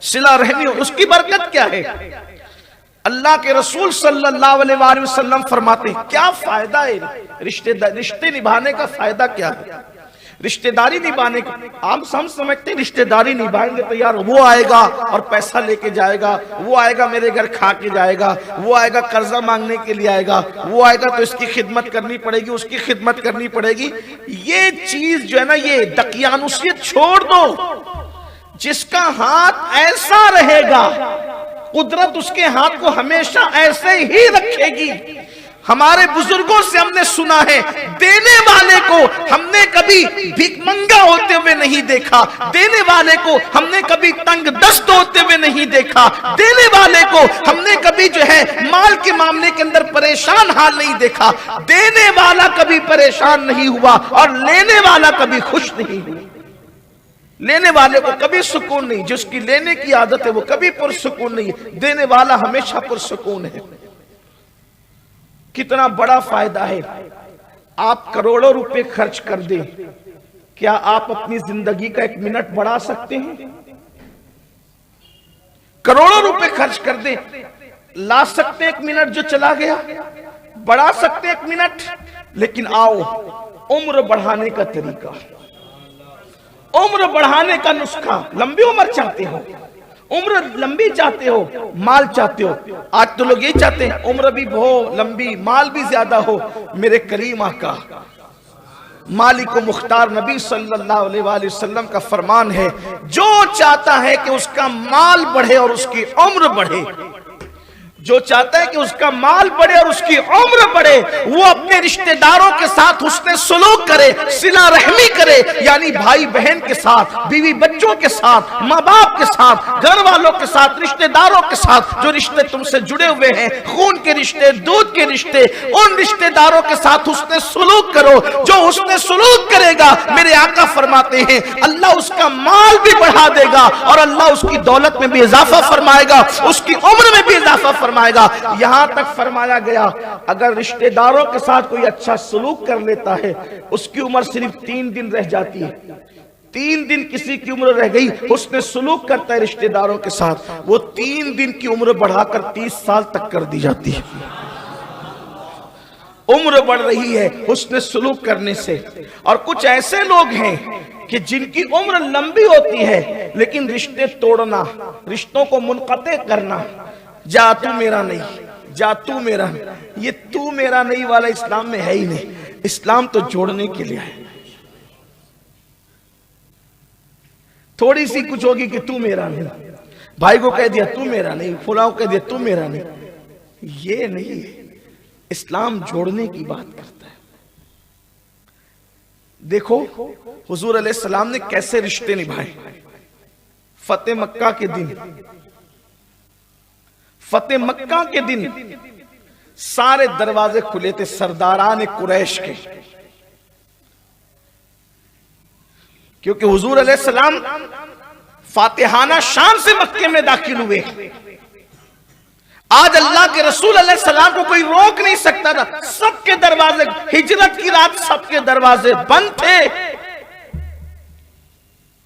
सिला रहमी हो, उसकी बरकत क्या है? अल्लाह के रसूल सल्लल्लाहु अलैहि वसल्लम फरमाते हैं, क्या फायदा है रिश्ते निभाने का? फायदा क्या है रिश्तेदारी निभाने का? हम समझते हैं रिश्तेदारी निभाएंगे तो यार वो आएगा और पैसा लेके जाएगा, वो आएगा मेरे घर खा के जाएगा, वो आएगा कर्जा मांगने के लिए आएगा, वो आएगा तो इसकी खिदमत करनी पड़ेगी, उसकी खिदमत करनी पड़ेगी। ये चीज जो है ना, ये दकियानुसियत छोड़ दो। जिसका हाथ ऐसा रहेगा, कुदरत उसके हाथ को हमेशा ऐसे ही रखेगी। हमारे बुजुर्गों से हमने सुना है, देने वाले को हमने कभी भिखमंगा होते हुए नहीं देखा, देने वाले को हमने कभी तंग दस्त होते हुए नहीं देखा, देने वाले को हमने कभी जो है माल के मामले के अंदर परेशान हाल नहीं देखा। देने वाला कभी परेशान नहीं हुआ और लेने वाला कभी खुश नहीं हुआ। लेने वाले को कभी सुकून नहीं, जिसकी लेने की आदत है वो कभी पुरसुकून नहीं है, देने वाला हमेशा पुरसुकून है। कितना बड़ा फायदा है। आप करोड़ों रुपए खर्च कर दें, क्या आप अपनी जिंदगी का 1 मिनट बढ़ा सकते हैं? करोड़ों रुपए खर्च कर दें, ला सकते 1 मिनट जो चला गया, बढ़ा सकते 1 मिनट। लेकिन आओ, उम्र बढ़ाने का तरीका, उम्र बढ़ाने का नुस्खा। लंबी उम्र चाहते हो, उम्र लंबी चाहते हो, माल चाहते हो। आज तो लोग ये चाहते हैं उम्र भी हो लंबी, माल भी ज्यादा हो। मेरे करीम आका मालिक मुख्तार नबी सल्लल्लाहु अलैहि वसल्लम का फरमान है, जो चाहता है कि उसका माल बढ़े और उसकी उम्र बढ़े, जो चाहता है कि उसका माल बढ़े और उसकी उम्र बढ़े, वो अपने रिश्तेदारों के साथ हुस्ने सुलूक करे, सिला रहमी करे, यानी भाई बहन के साथ, बीवी बच्चों के साथ, माँ बाप के साथ, घर वालों के साथ, रिश्तेदारों के साथ, जो रिश्ते तुमसे जुड़े हुए हैं, खून के रिश्ते, दूध के रिश्ते, उन रिश्तेदारों के साथ हुस्ने सुलूक करो। जो हुस्ने सुलूक करेगा, मेरे आका फरमाते हैं, अल्लाह उसका माल भी बढ़ा देगा और अल्लाह उसकी दौलत में भी इजाफा फरमाएगा, उसकी उम्र में भी इजाफा फरमाएगा। यहां तक फरमाया गया, अगर रिश्तेदारों के साथ कोई अच्छा सलूक कर लेता है, उसकी उम्र सिर्फ 3 दिन रह जाती है। 3 दिन किसी की उम्र रह गई, उसने सलूक करता है रिश्तेदारों के साथ, वो 3 दिन की उम्र बढ़ाकर 30 साल तक कर दी जाती है। उम्र बढ़ रही है उसने सलूक करने से। और कुछ ऐसे लोग हैं कि जिनकी उम्र लंबी होती है, लेकिन रिश्ते तोड़ना, रिश्तों को मुनक़ते करना, जा तू मेरा नहीं, जा तू मेरा, ये तू मेरा नहीं वाला इस्लाम में है ही नहीं। इस्लाम तो जोड़ने के लिए है। थोड़ी सी कुछ होगी कि तू मेरा नहीं, भाई को कह दिया तू मेरा नहीं, फुलाओ कह दिया तू मेरा नहीं, ये नहीं है। इस्लाम जोड़ने की बात करता है। देखो हुजूर अलैहिस्सलाम ने कैसे रिश्ते निभाए। फतेह मक्का के दिन, फतेह मक्का के दिन सारे दरवाजे खुले थे सरदारान कुरैश के, क्योंकि हुजूर अलैहिस्सलाम फातिहाना शान से मक्के में दाखिल हुए। आज अल्लाह के रसूल अलैहिस्सलाम को कोई रोक नहीं सकता था। सबके दरवाजे, हिजरत की रात सबके दरवाजे बंद थे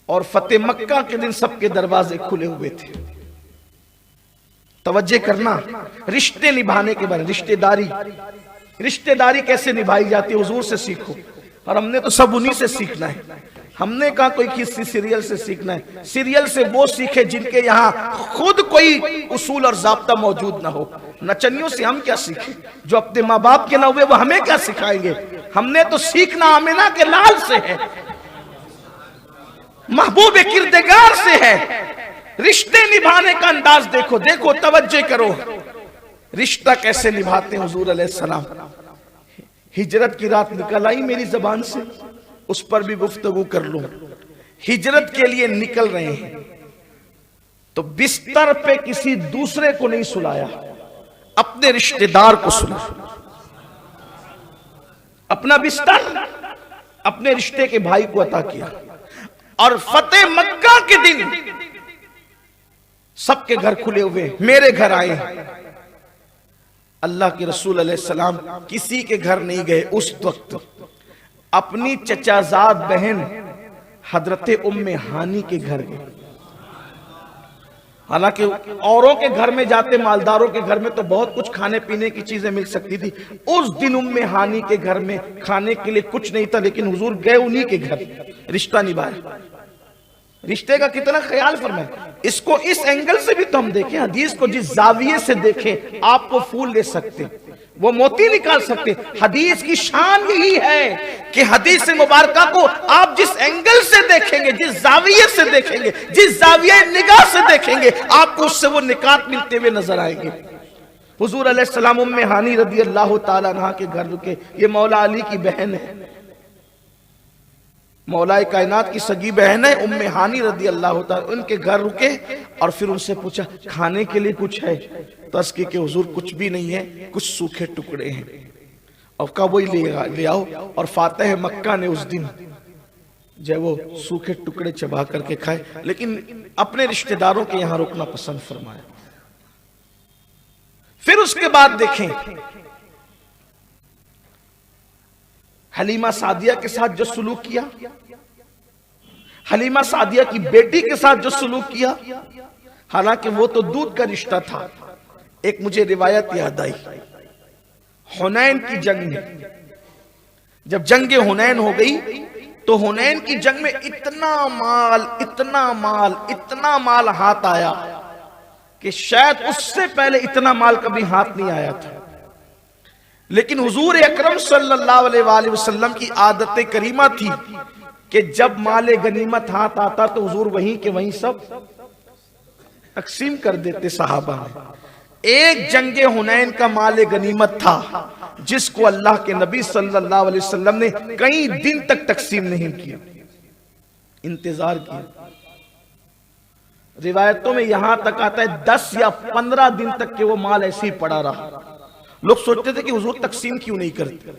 और फतेह मक्का के दिन सबके दरवाजे खुले हुए थे। तवज्जो करना, रिश्ते निभाने के बारे, रिश्तेदारी कैसे निभाई जाती है हुजूर से सीखो। और हमने तो सब उन्हीं से सीखना है। हमने कहा कोई किसी सीरियल से सीखना है। सीरियल से वो सीखे जिनके यहाँ खुद कोई उसूल और ज़ाब्ता मौजूद ना हो। नचनियों से हम क्या सीखें? जो अपने माँ बाप के ना हुए वो हमें क्या सिखाएंगे? हमने तो सीखना आमिना के लाल से है, महबूब किरदगार से है। रिश्ते निभाने का अंदाज देखो, देखो तवज्जो करो, रिश्ता कैसे निभाते हैं हुजूर अलैहिस्सलाम। हिजरत की रात निकल आई मेरी जबान से, उस पर भी गुफ्तगू कर लूं। हिजरत के लिए निकल रहे हैं तो बिस्तर पे किसी दूसरे को नहीं सुलाया, अपने रिश्तेदार को सुना। अपना बिस्तर अपने रिश्ते के भाई को अता किया। और फतेह मक्का के दिन सबके घर खुले हुए, मेरे घर आए। अल्लाह के रसूल अलैहिस्सलाम किसी के घर नहीं गए। उस वक्त अपनी चचाजाद बहन हजरत उम्मे हानी के घर गए। हालांकि औरों के घर में जाते, मालदारों के घर में तो बहुत कुछ खाने पीने की चीजें मिल सकती थी। उस दिन उम्मे हानी के घर में खाने के लिए कुछ नहीं था, लेकिन हुजूर गए उन्हीं के घर, रिश्ता निभाए। रिश्ते का कितना ख्याल फरमाए। इसको इस एंगल से भी तो हम देखें, हदीस को जिस जाविये से देखें, आपको फूल ले सकते, वो मोती निकाल सकते। हदीस की शान यही है कि हदीस मुबारका को आप जिस एंगल से देखेंगे, जिस जाविये से देखेंगे, जिस जाविये निगाह से देखेंगे, आपको उससे वो निकात मिलते हुए नजर आएंगे। हुजूर अलैहिस्सलाम उम्मे हानी रदी अल्लाह ताला अन्हा के घर रुके। ये मौला अली की बहन है, मौलाए कायनात की सगी बहन है उम्मे हानी रदी अल्लाह ताला। उनके घर रुके और फिर उनसे पूछा खाने के लिए कुछ है? तो अर्ज़ की कि हुजूर कुछ भी नहीं है, कुछ सूखे टुकड़े हैं। और कहा वही ले आओ। और फातिह मक्का ने उस दिन जब वो सूखे टुकड़े चबा करके खाए, लेकिन अपने रिश्तेदारों के यहां रुकना पसंद फरमाया। फिर उसके बाद देखें हलीमा सादिया के साथ जो सुलूक किया, हलीमा सादिया की बेटी के साथ जो सुलूक किया, हालांकि वो तो दूध का रिश्ता था। एक मुझे रिवायत याद आई, हुनैन की जंग में जब जंग हुनैन हो गई तो हुनैन की जंग में इतना माल, इतना माल, इतना माल हाथ आया कि शायद उससे पहले इतना माल कभी हाथ नहीं आया था। लेकिन हुजूर अकरम सल्लल्लाहु अलैहि वसल्लम की आदत करीमा थी कि जब माले गनीमत हाथ आता तो हुजूर वहीं के वहीं सब तकसीम कर देते सहाबा में। एक जंगे हुनैन का माले गनीमत था जिसको अल्लाह के नबी सल्लल्लाहु अलैहि वसल्लम ने कई दिन तक तकसीम नहीं किया, इंतजार किया। रिवायतों में यहां तक आता है 10 या 15 दिन तक के वो माल ऐसे ही पड़ा रहा। लोग सोचते थे कि हुजूर तकसीम क्यों नहीं करते,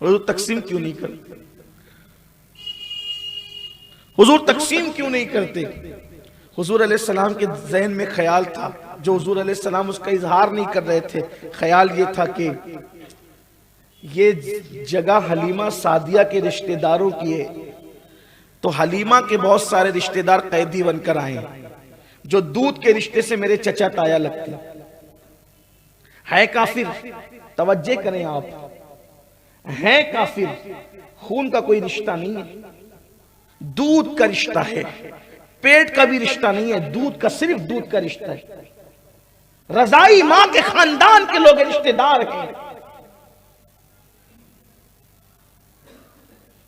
हुजूर तकसीम क्यों नहीं करते, हुजूर तकसीम क्यों नहीं करते। हुजूर अलैहिस्सलाम के ज़हन में ख्याल था, जो हुजूर अलैहिस्सलाम उसका इजहार नहीं कर रहे थे। ख्याल ये था कि ये जगह हलीमा सादिया के रिश्तेदारों की है, तो हलीमा के बहुत सारे रिश्तेदार कैदी बनकर आए जो दूध के रिश्ते से मेरे चचा ताया लगते है। काफिर, तवज्जे करें आप, है काफिर, खून का कोई रिश्ता नहीं है, दूध का रिश्ता है, पेट का भी रिश्ता नहीं है, दूध का, सिर्फ दूध का रिश्ता है। रजाई मां के खानदान के लोग रिश्तेदार हैं,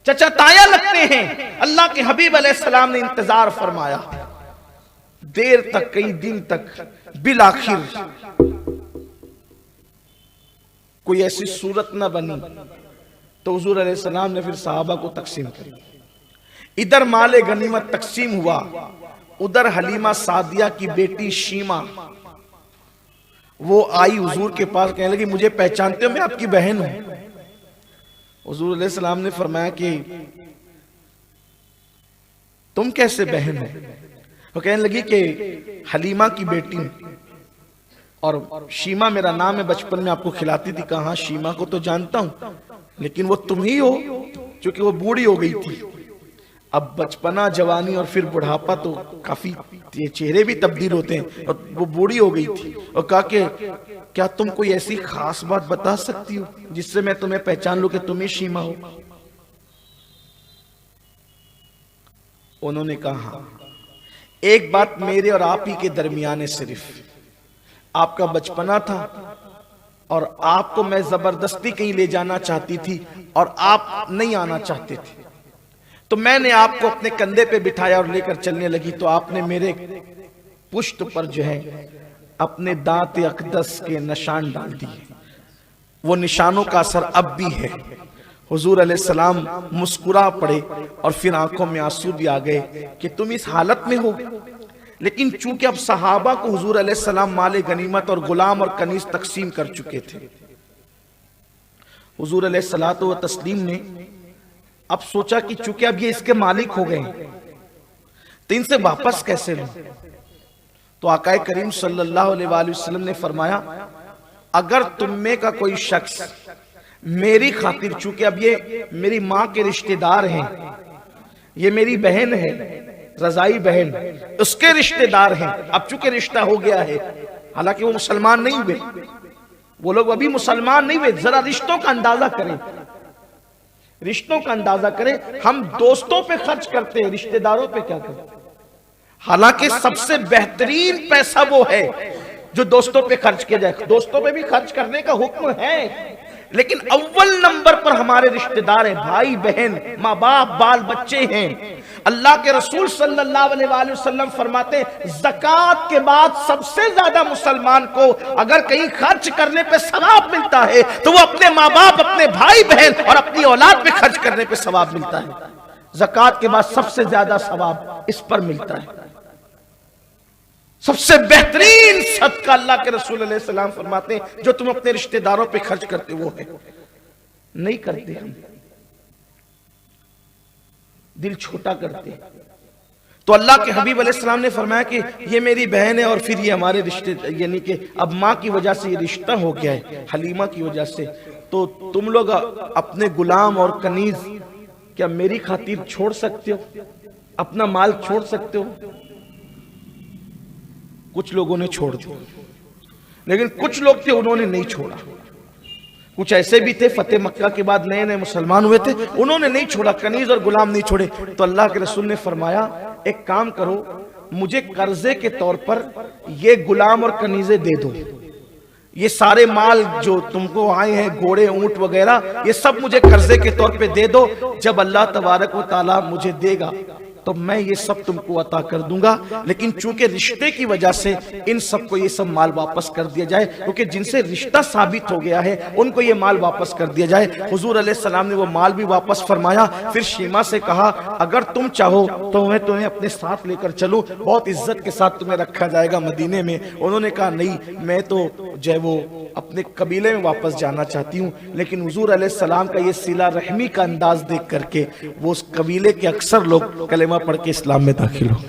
चचा ताया लगते हैं। अल्लाह के हबीब अलैहिस्सलाम ने इंतजार फरमाया देर तक, कई दिन तक। बिलाखिर कोई ऐसी सूरत ना बनी तो हुजूर अलैहिस्सलाम ने फिर सहाबा को तकसीम करी। इधर माले गनीमत तकसीम हुआ, उधर हलीमा सादिया की बेटी शीमा वो आई हुजूर के पास, कहने लगी मुझे पहचानते हो, मैं आपकी बहन हूं। हुजूर अलैहिस्सलाम ने फरमाया कि तुम कैसे बहन हो? वो कहने लगी कि हलीमा की बेटी और शीमा मेरा नाम है, बचपन में आपको खिलाती थी। कहा शीमा को तो जानता हूं, लेकिन वो तुम ही हो, क्योंकि वो बूढ़ी हो गई थी। अब बचपना, जवानी और फिर बुढ़ापा तो काफी चेहरे भी तब्दील होते हैं, और वो बूढ़ी हो गई थी। और कहा कि क्या तुम कोई ऐसी खास बात बता सकती हो जिससे मैं तुम्हें पहचान लूं कि तुम ही शीमा हो? उन्होंने कहा एक बात मेरे और आप ही के दरमियान है, सिर्फ आपका बचपना था और आपको मैं जबरदस्ती कहीं ले जाना चाहती थी और आप नहीं आना चाहते थे, तो मैंने आपको अपने कंधे पे बिठाया और लेकर चलने लगी, तो आपने मेरे पुष्ट पर जो है अपने दांत अक़दस के निशान डाल दिए। वो निशानों का असर अब भी है। हुजूर अलैहिस्सलाम मुस्कुरा पड़े और फिर आंखों में आंसू भी आ गए कि तुम इस हालत में हो। लेकिन चूंकि अब सहाबा को हुजूर अलैहिस्सलाम माले गनीमत और गुलाम और कनीज तकसीम कर चुके थे, हुजूर अलैहिस्सलातो व तस्लीम ने अब सोचा कि चूंकि अब ये इसके मालिक हो गए तो इनसे वापस कैसे लूं। तो आकाए करीम सल्लल्लाहु अलैहि वसल्लम ने फरमाया अगर तुम में का कोई शख्स मेरी खातिर, चूंकि अब ये मेरी मां के रिश्तेदार हैं, ये मेरी बहन है, रजाई बहन उसके रिश्तेदार हैं। अब चूंकि रिश्ता हो गया है, हालांकि वो मुसलमान नहीं हुए, वो लोग अभी मुसलमान नहीं हुए। जरा रिश्तों का अंदाजा करें, रिश्तों का अंदाजा करें। हम दोस्तों पे खर्च करते हैं, रिश्तेदारों पे क्या करते हैं? हालांकि सबसे बेहतरीन पैसा वो है जो दोस्तों पे खर्च किया जाए। दोस्तों पे भी खर्च करने का हुक्म है, लेकिन अव्वल नंबर पर हमारे रिश्तेदार हैं, भाई बहन, माँ बाप, बाल बच्चे हैं। अल्लाह के रसूल सल्लल्लाहु अलैहि वसल्लम फरमाते हैं ज़कात के बाद सबसे ज्यादा मुसलमान को अगर कहीं खर्च करने पे सवाब मिलता है तो वो अपने माँ बाप, अपने भाई बहन और अपनी औलाद पे खर्च करने पे सवाब मिलता है। ज़कात के बाद सबसे ज्यादा सवाब इस पर मिलता है। सबसे बेहतरीन सदका अल्लाह के रसूल अलैहि सलाम फरमाते हैं जो तुम अपने रिश्तेदारों पे खर्च करते वो है। नहीं करते, हम दिल छोटा करते। तो अल्लाह के हबीब अलैहि सलाम ने फरमाया कि ये मेरी बहन है और फिर ये हमारे रिश्ते, यानी कि अब माँ की वजह से ये रिश्ता हो गया है, हलीमा की वजह से, तो तुम लोग अपने गुलाम और कनीज क्या मेरी खातिर छोड़ सकते हो? अपना माल छोड़ सकते हो? कुछ लोगों ने छोड़ दिया, लेकिन कुछ लोग थे उन्होंने नहीं छोड़ा। कुछ ऐसे भी थे फतेह मक्का के बाद नए नए मुसलमान हुए थे, उन्होंने नहीं छोड़ा, कनीज और गुलाम नहीं छोड़े। तो अल्लाह के रसूल ने फरमाया एक काम करो, मुझे कर्जे के तौर पर ये गुलाम और कनीजे दे दो, ये सारे माल जो तुमको आए हैं, घोड़े ऊंट वगैरह, ये सब मुझे कर्जे के तौर पे दे दो। जब अल्लाह तबारक व ताला मुझे देगा तो मैं ये सब तुमको अता कर दूंगा, लेकिन चूंकि रिश्ते की वजह से इन सबको ये सब माल वापस कर दिया जाए, क्योंकि जिनसे रिश्ता साबित हो गया है उनको ये माल वापस कर दिया जाए। हुजूर अलैहिस्सलाम ने वो माल भी वापस फरमाया। फिर शीमा से कहा अगर तुम चाहो तो मैं तुम्हें अपने साथ लेकर चलूं, बहुत इज्जत के साथ तुम्हें रखा जाएगा मदीने में। उन्होंने कहा नहीं, मैं तो जो है वो अपने कबीले में वापस जाना चाहती हूँ। लेकिन हुजूर अलैहिस्सलाम का ये सिला रहमी का अंदाज देख करके वो उस कबीले के अक्सर लोग कलेमा पढ़ के इस्लाम में दाखिल हो।